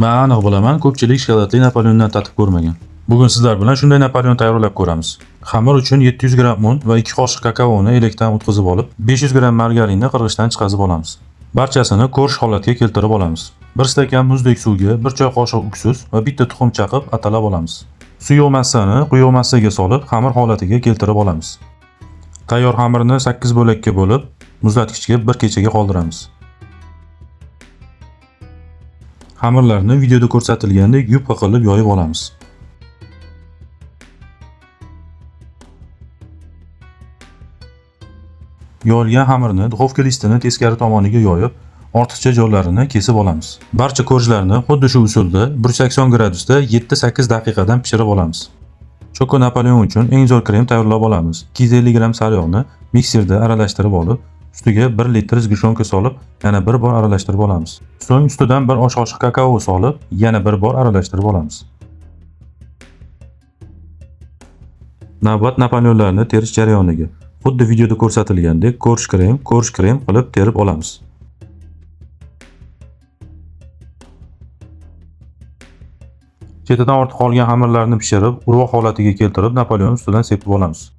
Men aniq bilaman, ko'pchilik shokoladli Napoleondan tatib ko'rmagan. Bugun sizlar bilan shunday Napoleon tayyorlab ko'ramiz. Xamir uchun 700 g un va 2 qoshiq kakaoni elakdan o'tkazib olib, 500 g margarinni qirg'ichdan chiqarib olamiz. Barchasini ko'rish holatiga keltirib olamiz. 1 stakan muzdek suvga 1 choy qoshiq uksus va bitta tuxum chaqib atalab olamiz. Suyuq massani quyuq massaga solib, xamir holatiga keltirib olamiz. Tayyor xamirni 8 bo'lakka bo'lib, muzlatgichga bir kechaga qoldiramiz. Xamirlarni videoda ko'rsatilgandek yupqa qilib yoyib olamiz. Yoyilgan xamirni duxovka listini teskari tomoniga yoyib, ortiqcha joylarini kesib olamiz. Barcha ko'rishlarni xuddi shu usulda 180 gradusda 7-8 daqiqadan pishirib olamiz. Choko Napoleon uchun eng zo'r krem tayyorlab olamiz. 250 g sariyog'ni mikserda aralashtirib olib, ustiga 1 litr zgishonka solib, yana bir bor aralashtirib olamiz. So'ng ustidan 1 osh qoshiq kakao solib, yana bir bor aralashtirib olamiz. Navbat Napoleonlarni terish jarayoniga. Xuddi videoda ko'rsatilgandek ko'rish krem qilib terib olamiz. Chetidan ortib qolgan xamirlarni pishirib, urvoq holatiga keltirib, Napoleon ustidan sepib olamiz.